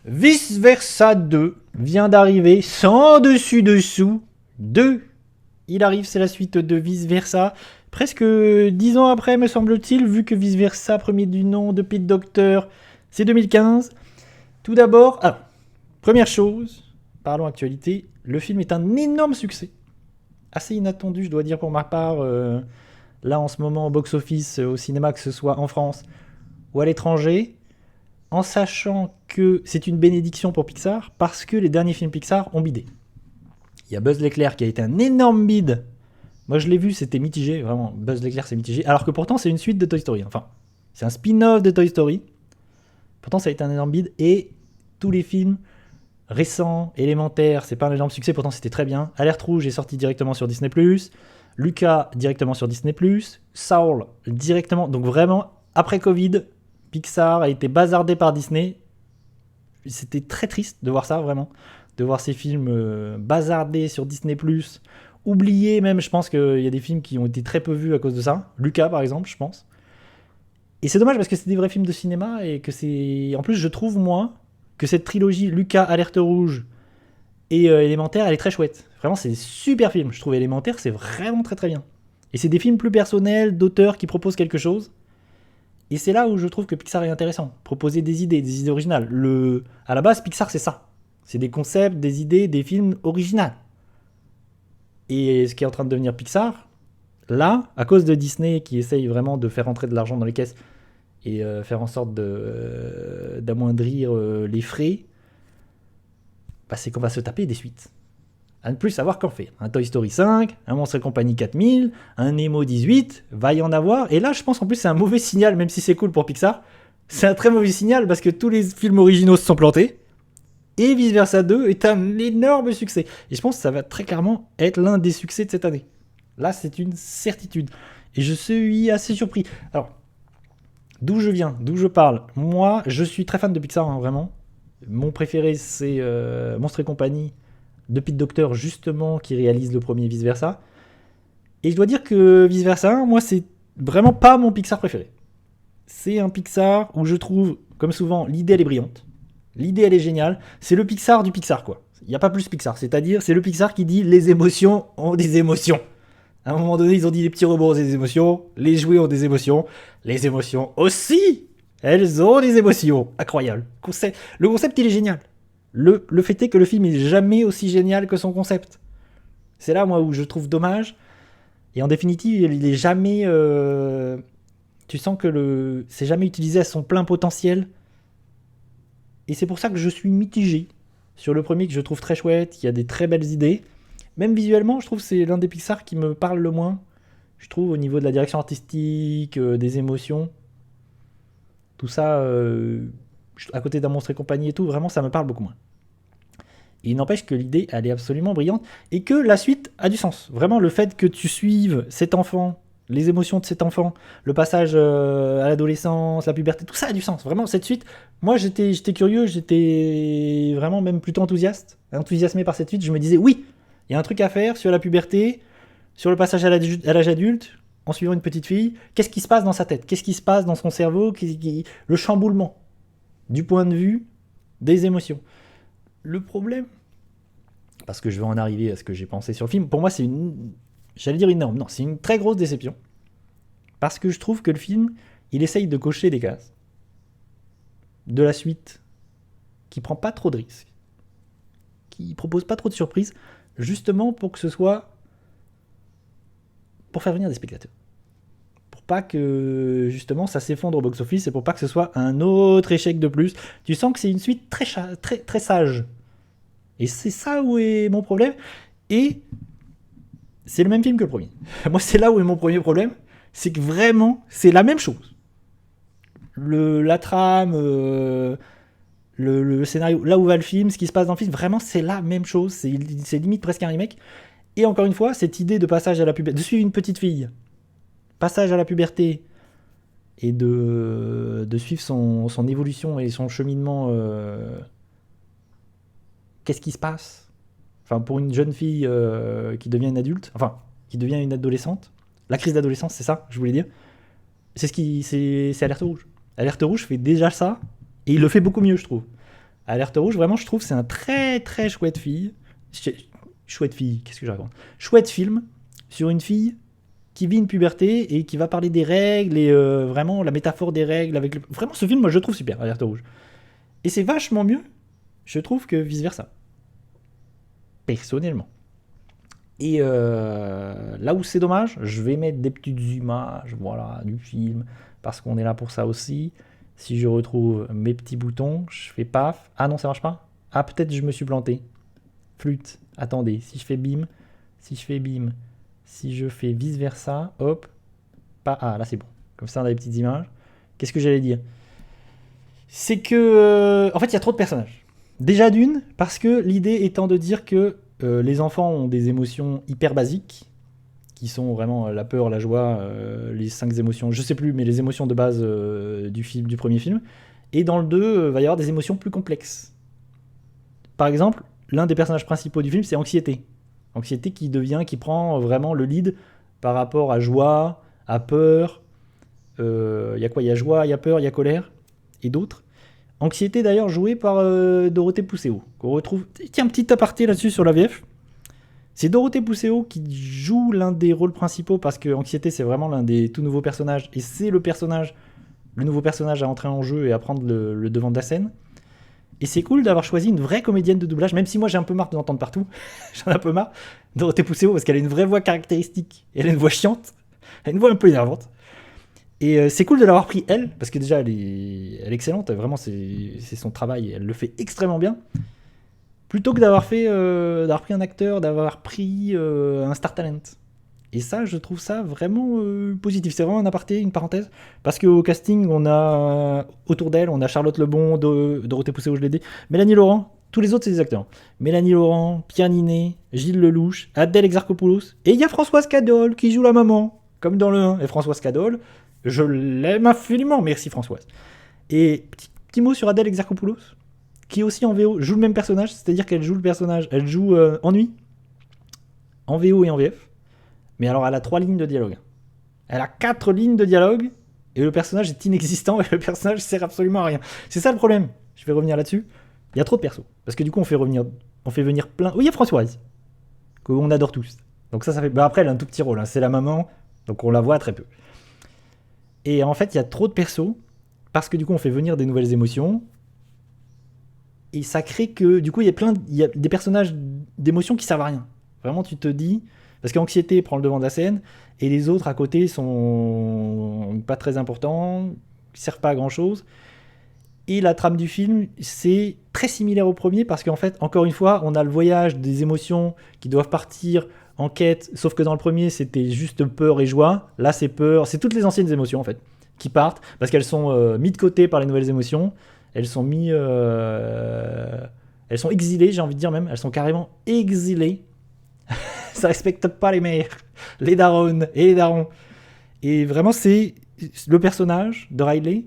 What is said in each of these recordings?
Vice Versa 2 vient d'arriver, sans dessus-dessous. 2. Il arrive, c'est la suite de Vice Versa. Presque 10 ans après, me semble-t-il, vu que Vice Versa, premier du nom de Pete Docter, c'est 2015. Tout d'abord, alors, première chose, parlons actualité, le film est un énorme succès. Assez inattendu, je dois dire pour ma part, là en ce moment au box-office, au cinéma, que ce soit en France ou à l'étranger, en sachant que c'est une bénédiction pour Pixar, parce que les derniers films Pixar ont bidé. Il y a Buzz l'éclair qui a été un énorme bide. Moi je l'ai vu, c'était mitigé, vraiment, Buzz l'éclair c'est mitigé, alors que pourtant c'est une suite de Toy Story, enfin, c'est un spin-off de Toy Story, pourtant ça a été un énorme bide, et tous les films récents, élémentaires, c'est pas un énorme succès, pourtant c'était très bien. Alerte Rouge est sorti directement sur Disney+, Lucas directement sur Disney+, Soul directement, donc vraiment, après Covid, Pixar a été bazardé par Disney. C'était très triste de voir ça, vraiment. De voir ces films bazardés sur Disney+, oubliés même, je pense qu'il y a des films qui ont été très peu vus à cause de ça. Lucas, par exemple, je pense. Et c'est dommage parce que c'est des vrais films de cinéma et que c'est... En plus, je trouve, moi, que cette trilogie Lucas, Alerte Rouge et Élémentaire, elle est très chouette. Vraiment, c'est des super films. Je trouve Élémentaire, c'est vraiment très très bien. Et c'est des films plus personnels, d'auteurs qui proposent quelque chose. Et c'est là où je trouve que Pixar est intéressant. Proposer des idées originales. À la base, Pixar, c'est ça. C'est des concepts, des idées, des films originaux. Et ce qui est en train de devenir Pixar, là, à cause de Disney qui essaye vraiment de faire entrer de l'argent dans les caisses et faire en sorte d'amoindrir les frais, bah, c'est qu'on va se taper des suites. À ne plus savoir qu'en faire. Un Toy Story 5, un Monstres et Compagnie 4000, un Nemo 18, va y en avoir. Et là, je pense en plus c'est un mauvais signal, même si c'est cool pour Pixar. C'est un très mauvais signal parce que tous les films originaux se sont plantés. Et Vice Versa 2 est un énorme succès. Et je pense que ça va très clairement être l'un des succès de cette année. Là, c'est une certitude. Et je suis assez surpris. Alors, d'où je viens, d'où je parle. Moi, je suis très fan de Pixar, hein, vraiment. Mon préféré, c'est Monstres et Compagnie de Pete Docter, justement, qui réalise le premier Vice Versa. Et je dois dire que Vice Versa, moi, c'est vraiment pas mon Pixar préféré. C'est un Pixar où je trouve, comme souvent, l'idée, elle est brillante. L'idée, elle est géniale. C'est le Pixar du Pixar, quoi. Il n'y a pas plus Pixar. C'est-à-dire, c'est le Pixar qui dit les émotions ont des émotions. À un moment donné, ils ont dit les petits robots ont des émotions, les jouets ont des émotions, les émotions aussi, elles ont des émotions. Incroyable. Le concept, il est génial. Le fait est que le film est jamais aussi génial que son concept. C'est là, moi, où je trouve dommage. Et en définitive, il est jamais... tu sens que c'est jamais utilisé à son plein potentiel. Et c'est pour ça que je suis mitigé sur le premier, que je trouve très chouette. Il y a des très belles idées. Même visuellement, je trouve que c'est l'un des Pixar qui me parle le moins. Je trouve au niveau de la direction artistique, des émotions. Tout ça, à côté d'un Monstre et Compagnie et tout, vraiment, ça me parle beaucoup moins. Et il n'empêche que l'idée, elle est absolument brillante et que la suite a du sens. Vraiment, le fait que tu suives cet enfant, les émotions de cet enfant, le passage à l'adolescence, la puberté, tout ça a du sens. Vraiment, cette suite, moi, j'étais curieux, j'étais vraiment même plutôt enthousiasmé par cette suite. Je me disais, oui, il y a un truc à faire sur la puberté, sur le passage à l'âge adulte, en suivant une petite fille. Qu'est-ce qui se passe dans sa tête? Qu'est-ce qui se passe dans son cerveau? Le chamboulement du point de vue des émotions. Le problème, parce que je vais en arriver à ce que j'ai pensé sur le film, pour moi c'est j'allais dire énorme, non, c'est une très grosse déception. Parce que je trouve que le film, il essaye de cocher des cases de la suite, qui prend pas trop de risques, qui propose pas trop de surprises, justement pour que ce soit... pour faire venir des spectateurs. Pour pas que, justement, ça s'effondre au box-office et pour pas que ce soit un autre échec de plus. Tu sens que c'est une suite très sage. Et c'est ça où est mon problème. Et c'est le même film que le premier. Moi, c'est là où est mon premier problème. C'est que vraiment, c'est la même chose. La trame, le scénario, là où va le film, ce qui se passe dans le film, vraiment, c'est la même chose. C'est limite presque un remake. Et encore une fois, cette idée de passage à la puberté, de suivre une petite fille, passage à la puberté, et de suivre son évolution et son cheminement. Qu'est-ce qui se passe? Enfin, pour une jeune fille qui devient une adulte, enfin, qui devient une adolescente, la crise d'adolescence, c'est ça, je voulais dire. C'est Alerte Rouge. Alerte Rouge fait déjà ça, et il le fait beaucoup mieux, je trouve. Alerte rouge, vraiment, je trouve c'est un très très chouette fille. Chouette fille, qu'est-ce que je raconte? Chouette film sur une fille qui vit une puberté et qui va parler des règles et vraiment la métaphore des règles avec vraiment ce film, moi je le trouve super, Alerte rouge. Et c'est vachement mieux, je trouve, que vice versa, personnellement. Et là où c'est dommage, je vais mettre des petites images, voilà, du film, parce qu'on est là pour ça aussi. Si je retrouve mes petits boutons, je fais paf. Ah non, ça marche pas. Ah, peut-être je me suis planté. Flûte. Attendez, si je fais bim, si je fais vice versa, hop, pas. Ah, là c'est bon. Comme ça, on a des petites images. Qu'est-ce que j'allais dire? C'est que, en fait, il y a trop de personnages. Déjà d'une, parce que l'idée étant de dire que les enfants ont des émotions hyper basiques, qui sont vraiment la peur, la joie, les 5 émotions, je sais plus, mais les émotions de base du premier film. Et dans le 2, va y avoir des émotions plus complexes. Par exemple, l'un des personnages principaux du film, c'est Anxiété. Anxiété qui prend vraiment le lead par rapport à joie, à peur. Il y a quoi? Il y a joie, il y a peur, il y a colère, et d'autres. Anxiété d'ailleurs jouée par Dorothée Pousseau, qu'on retrouve. Tiens, un petit aparté là-dessus sur la VF. C'est Dorothée Pousseau qui joue l'un des rôles principaux parce que Anxiété c'est vraiment l'un des tout nouveaux personnages et c'est le nouveau personnage à entrer en jeu et à prendre le devant de la scène. Et c'est cool d'avoir choisi une vraie comédienne de doublage, même si moi j'ai un peu marre de l'entendre partout. J'en ai un peu marre. Dorothée Pousseau parce qu'elle a une vraie voix caractéristique. Elle a une voix chiante. Elle a une voix un peu énervante. Et c'est cool de l'avoir pris elle, parce que déjà elle est excellente, vraiment c'est son travail, elle le fait extrêmement bien. Plutôt que d'avoir pris un acteur, d'avoir pris un star talent. Et ça, je trouve ça vraiment positif. C'est vraiment un aparté, une parenthèse. Parce qu'au casting, on a autour d'elle, on a Charlotte Lebon, Dorothée Pousseau, je l'ai dit, Mélanie Laurent, tous les autres, c'est des acteurs. Mélanie Laurent, Pierre Ninet, Gilles Lelouch, Adèle Exarchopoulos. Et il y a Françoise Cadol qui joue la maman, comme dans le 1. Et Françoise Cadol, je l'aime infiniment, merci Françoise. Et petit mot sur Adèle Exarchopoulos, qui aussi en VO joue le même personnage, c'est-à-dire qu'elle joue le personnage, elle joue Ennui, en VO et en VF. Mais alors elle a 3 lignes de dialogue. Elle a 4 lignes de dialogue, et le personnage est inexistant, et le personnage sert absolument à rien. C'est ça le problème, je vais revenir là-dessus. Il y a trop de persos, parce que du coup on fait venir plein... Oui, il y a Françoise, qu'on adore tous. Donc ça fait... Bah après elle a un tout petit rôle, hein. C'est la maman, donc on la voit très peu. Et en fait, il y a trop de persos, parce que du coup, on fait venir des nouvelles émotions, et ça crée que, du coup, il y a des personnages d'émotions qui servent à rien. Vraiment, tu te dis... Parce qu'Anxiété prend le devant de la scène, et les autres à côté sont pas très importants, servent pas à grand-chose. Et la trame du film, c'est très similaire au premier, parce qu'en fait, encore une fois, on a le voyage des émotions qui doivent partir en quête, sauf que dans le premier c'était juste peur et joie. Là c'est peur, c'est toutes les anciennes émotions en fait qui partent parce qu'elles sont mises de côté par les nouvelles émotions. Elles sont elles sont exilées, j'ai envie de dire même. Elles sont carrément exilées. Ça respecte pas les mères, les darons et les darons. Et vraiment c'est le personnage de Riley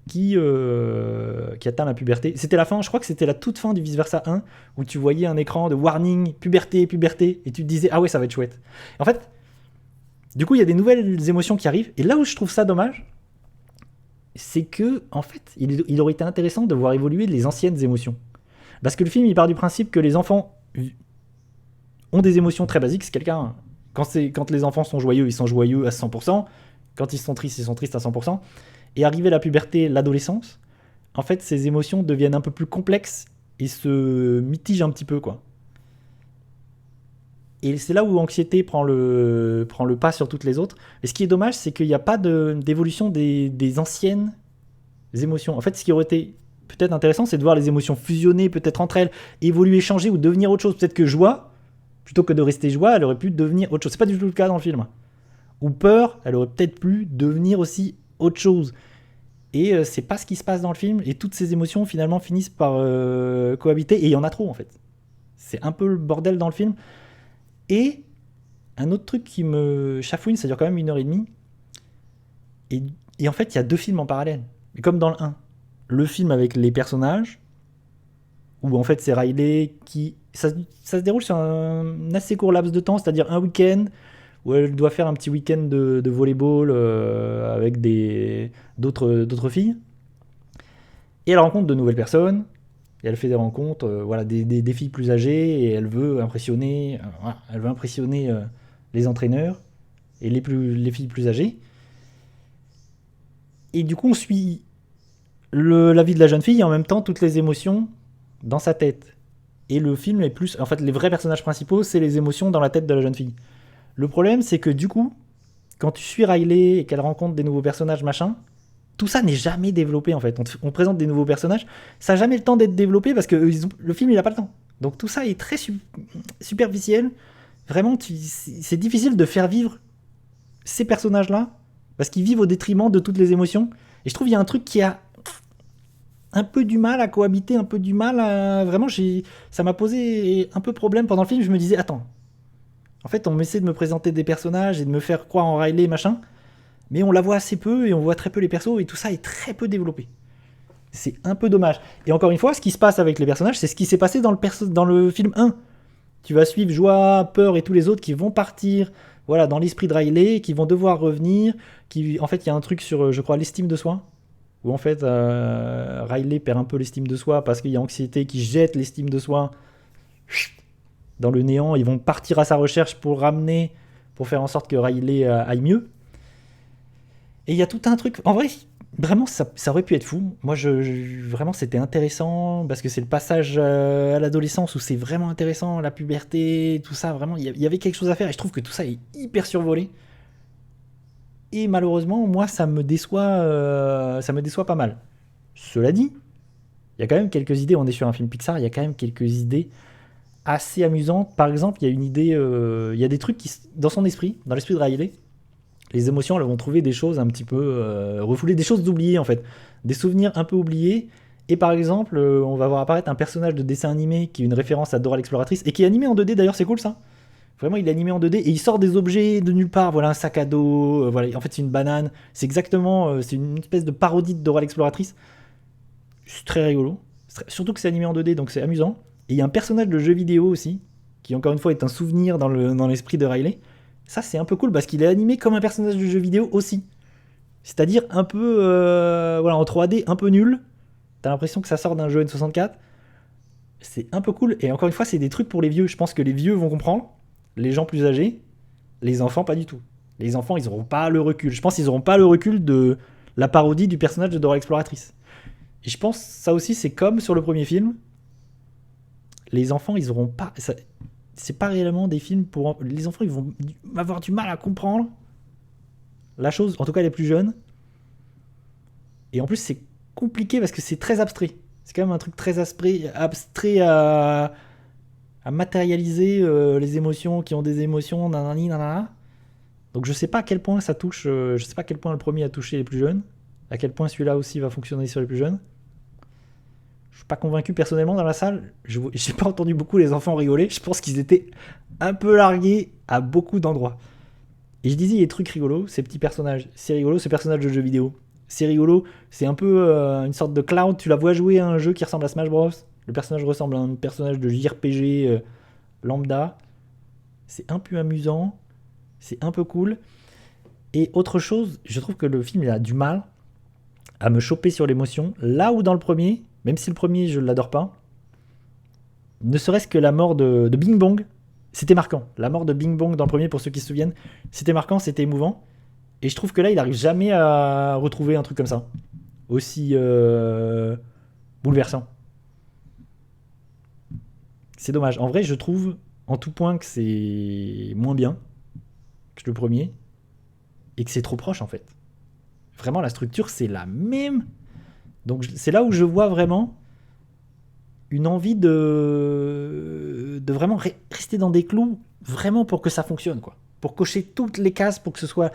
qui atteint la puberté. C'était la fin, je crois que c'était la toute fin du Vice Versa 1, où tu voyais un écran de warning, puberté, et tu te disais, ah ouais, ça va être chouette. En fait, du coup, il y a des nouvelles émotions qui arrivent, et là où je trouve ça dommage, c'est que, en fait, il aurait été intéressant de voir évoluer les anciennes émotions. Parce que le film, il part du principe que les enfants ont des émotions très basiques. C'est quelqu'un... Quand les enfants sont joyeux, ils sont joyeux à 100%. Quand ils sont tristes à 100%. Et arrivé à la puberté, l'adolescence, en fait, ces émotions deviennent un peu plus complexes et se mitigent un petit peu, quoi. Et c'est là où Anxiété prend le pas sur toutes les autres. Et ce qui est dommage, c'est qu'il n'y a pas d'évolution des anciennes émotions. En fait, ce qui aurait été peut-être intéressant, c'est de voir les émotions fusionner peut-être entre elles, évoluer, changer ou devenir autre chose. Peut-être que joie, plutôt que de rester joie, elle aurait pu devenir autre chose. C'est pas du tout le cas dans le film. Ou peur, elle aurait peut-être pu devenir aussi autre chose. Et c'est pas ce qui se passe dans le film, et toutes ces émotions finalement finissent par cohabiter, et il y en a trop en fait. C'est un peu le bordel dans le film. Et un autre truc qui me chafouine, ça dure quand même 1h30, et en fait il y a 2 films en parallèle. Et comme dans le 1, le film avec les personnages, où en fait c'est Riley qui... Ça se déroule sur un assez court laps de temps, c'est-à-dire un week-end, où elle doit faire un petit week-end de volleyball avec d'autres filles. Et elle rencontre de nouvelles personnes. et elle fait des rencontres, voilà, des filles plus âgées, et elle veut impressionner, voilà, les entraîneurs et les filles plus âgées. Et du coup, on suit la vie de la jeune fille et en même temps toutes les émotions dans sa tête. Et le film est plus. En fait, les vrais personnages principaux, c'est les émotions dans la tête de la jeune fille. Le problème, c'est que du coup, quand tu suis Riley et qu'elle rencontre des nouveaux personnages, machin, tout ça n'est jamais développé en fait. On présente des nouveaux personnages, ça n'a jamais le temps d'être développé parce que le film il n'a pas le temps. Donc tout ça est très superficiel. Vraiment, c'est difficile de faire vivre ces personnages-là parce qu'ils vivent au détriment de toutes les émotions. Et je trouve qu'il y a un truc qui a un peu du mal à cohabiter, un peu du mal à... Vraiment, ça m'a posé un peu problème pendant le film. Je me disais, attends, en fait, on essaie de me présenter des personnages et de me faire croire en Riley, machin, mais on la voit assez peu et on voit très peu les persos et tout ça est très peu développé. C'est un peu dommage. Et encore une fois, ce qui se passe avec les personnages, c'est ce qui s'est passé dans le film 1. Tu vas suivre Joie, Peur et tous les autres qui vont partir, voilà, dans l'esprit de Riley, qui vont devoir revenir. En fait, il y a un truc sur, je crois, l'estime de soi, où en fait, Riley perd un peu l'estime de soi parce qu'il y a Anxiété qui jette l'estime de soi dans le néant. Ils vont partir à sa recherche pour ramener, pour faire en sorte que Riley aille mieux. Et il y a tout un truc. En vrai, vraiment, ça aurait pu être fou. Moi, vraiment, c'était intéressant parce que c'est le passage à l'adolescence où c'est vraiment intéressant, la puberté, tout ça. Vraiment, il y avait quelque chose à faire et je trouve que tout ça est hyper survolé. Et malheureusement, moi, ça me déçoit pas mal. Cela dit, il y a quand même quelques idées. On est sur un film Pixar, il y a quand même quelques idées assez amusantes. Par exemple, il y a une idée, il y a des trucs qui, dans son esprit, dans l'esprit de Riley, les émotions, elles vont trouver des choses un petit peu refoulées, des choses oubliées en fait, des souvenirs un peu oubliés. Et par exemple, on va voir apparaître un personnage de dessin animé qui est une référence à Dora l'exploratrice et qui est animé en 2D d'ailleurs, c'est cool ça. Vraiment, il est animé en 2D et il sort des objets de nulle part. Voilà, un sac à dos. Voilà, en fait, c'est une banane. C'est exactement, c'est une espèce de parodie de Dora l'exploratrice. C'est très rigolo. Surtout que c'est animé en 2D, donc c'est amusant. Et il y a un personnage de jeu vidéo aussi, qui encore une fois est un souvenir dans l'esprit de Riley. Ça, c'est un peu cool parce qu'il est animé comme un personnage de jeu vidéo aussi. C'est-à-dire un peu, voilà, en 3D, un peu nul. T'as l'impression que ça sort d'un jeu N64. C'est un peu cool. Et encore une fois, c'est des trucs pour les vieux. Je pense que les vieux vont comprendre. Les gens plus âgés, les enfants pas du tout. Les enfants, ils n'auront pas le recul. Je pense qu'ils n'auront pas le recul de la parodie du personnage de Dora l'exploratrice. Et je pense ça aussi, c'est comme sur le premier film. Les enfants, ils n'auront pas... c'est pas réellement des films pour... Les enfants, ils vont avoir du mal à comprendre la chose, en tout cas les plus jeunes. Et en plus, c'est compliqué parce que c'est très abstrait. C'est quand même un truc très abstrait à matérialiser les émotions qui ont des émotions, nanani, nanana. Donc je sais pas à quel point ça touche, je sais pas à quel point le premier a touché les plus jeunes, à quel point celui-là aussi va fonctionner sur les plus jeunes. Je suis pas convaincu personnellement dans la salle, j'ai pas entendu beaucoup les enfants rigoler, je pense qu'ils étaient un peu largués à beaucoup d'endroits. Et je disais, il y a des trucs rigolos, ces petits personnages, c'est rigolo, ce personnage de jeu vidéo. C'est rigolo, c'est un peu une sorte de Cloud, tu la vois jouer à un jeu qui ressemble à Smash Bros. Le personnage ressemble à un personnage de JRPG lambda. C'est un peu amusant, c'est un peu cool. Et autre chose, je trouve que le film il a du mal à me choper sur l'émotion. Là où dans le premier, même si le premier je l'adore pas, ne serait-ce que la mort de Bing Bong, c'était marquant. La mort de Bing Bong dans le premier, pour ceux qui se souviennent, c'était marquant, c'était émouvant. Et je trouve que là, il n'arrive jamais à retrouver un truc comme ça. Aussi bouleversant. C'est dommage. En vrai, je trouve en tout point que c'est moins bien que le premier. Et que c'est trop proche, en fait. Vraiment, la structure, c'est la même. Donc, c'est là où je vois vraiment une envie de vraiment rester dans des clous, vraiment pour que ça fonctionne, quoi. Pour cocher toutes les cases, pour que ce soit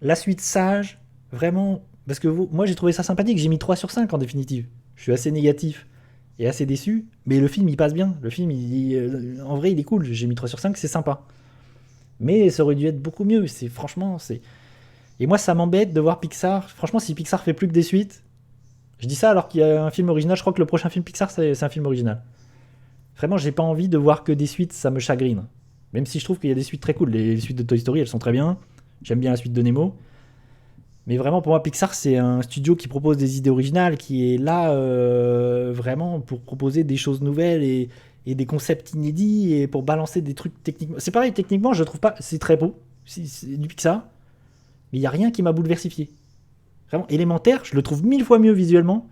la suite sage, vraiment. Parce que moi, j'ai trouvé ça sympathique. J'ai mis 3 sur 5 en définitive. Je suis assez négatif et assez déçu. Mais le film, il passe bien. Le film, en vrai, il est cool. J'ai mis 3 sur 5, c'est sympa. Mais ça aurait dû être beaucoup mieux. Franchement, c'est... Et moi, ça m'embête de voir Pixar. Franchement, si Pixar fait plus que des suites... Je dis ça alors qu'il y a un film original. Je crois que le prochain film Pixar, c'est un film original. Vraiment, j'ai pas envie de voir que des suites, ça me chagrine. Même si je trouve qu'il y a des suites très cool. Les suites de Toy Story, elles sont très bien. J'aime bien la suite de Nemo. Mais vraiment, pour moi, Pixar, c'est un studio qui propose des idées originales, qui est là vraiment pour proposer des choses nouvelles et des concepts inédits et pour balancer des trucs techniquement. C'est pareil, techniquement, je trouve pas. C'est très beau, c'est du Pixar, mais il n'y a rien qui m'a bouleversifié. Vraiment, Élémentaire, je le trouve 1000 fois mieux visuellement.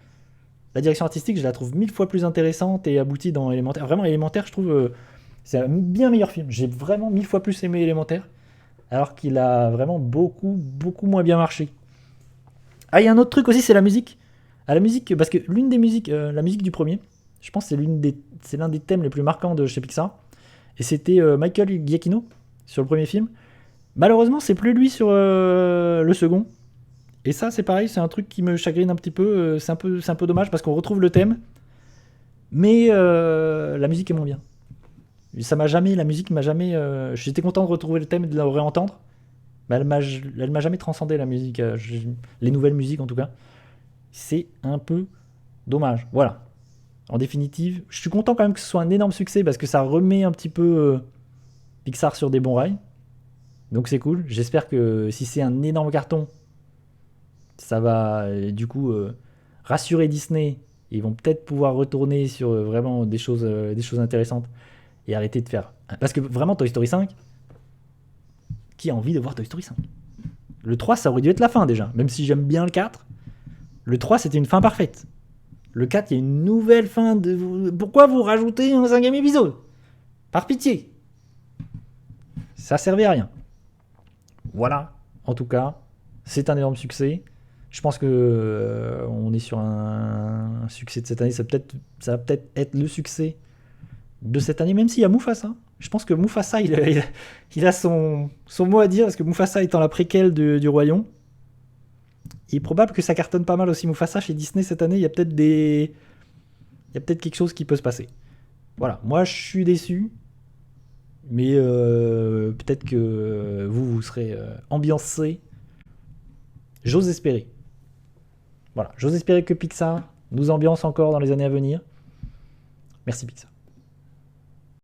La direction artistique, je la trouve 1000 fois plus intéressante et aboutie dans Élémentaire. Vraiment, Élémentaire, je trouve, c'est un bien meilleur film. J'ai vraiment 1000 fois plus aimé Élémentaire, alors qu'il a vraiment beaucoup, beaucoup moins bien marché. Ah, il y a un autre truc aussi, c'est la musique. Ah, la musique, parce que l'une des musiques, la musique du premier, je pense que c'est l'un des thèmes les plus marquants de chez Pixar. Et c'était Michael Giacchino sur le premier film. Malheureusement, c'est plus lui sur le second. Et ça, c'est pareil, c'est un truc qui me chagrine un petit peu. C'est un peu dommage parce qu'on retrouve le thème, mais la musique est moins bien. La musique m'a jamais. J'étais content de retrouver le thème et de le réentendre, mais elle m'a jamais transcendé la musique, les nouvelles musiques en tout cas. C'est un peu dommage. Voilà. En définitive, je suis content quand même que ce soit un énorme succès parce que ça remet un petit peu Pixar sur des bons rails. Donc c'est cool. J'espère que si c'est un énorme carton, ça va du coup rassurer Disney. Ils vont peut-être pouvoir retourner sur vraiment des choses intéressantes et arrêter de faire. Parce que vraiment, Toy Story 5, qui a envie de voir Toy Story 5? Le 3, ça aurait dû être la fin déjà, même si j'aime bien le 4. Le 3, c'était une fin parfaite. Le 4, il y a une nouvelle fin. Pourquoi vous rajoutez un 5e épisode? Par pitié. Ça servait à rien. Voilà. En tout cas, c'est un énorme succès. Je pense que on est sur un succès de cette année. Ça va peut-être être le succès de cette année, même s'il y a Mufasa. Je pense que Mufasa, il a son mot à dire, parce que Mufasa étant la préquelle du royaume, il est probable que ça cartonne pas mal aussi Mufasa chez Disney cette année. Il y a peut-être quelque chose qui peut se passer. Voilà, moi je suis déçu, mais peut-être que vous serez ambiancé. J'ose espérer. Voilà, j'ose espérer que Pixar nous ambiance encore dans les années à venir. Merci Pixar.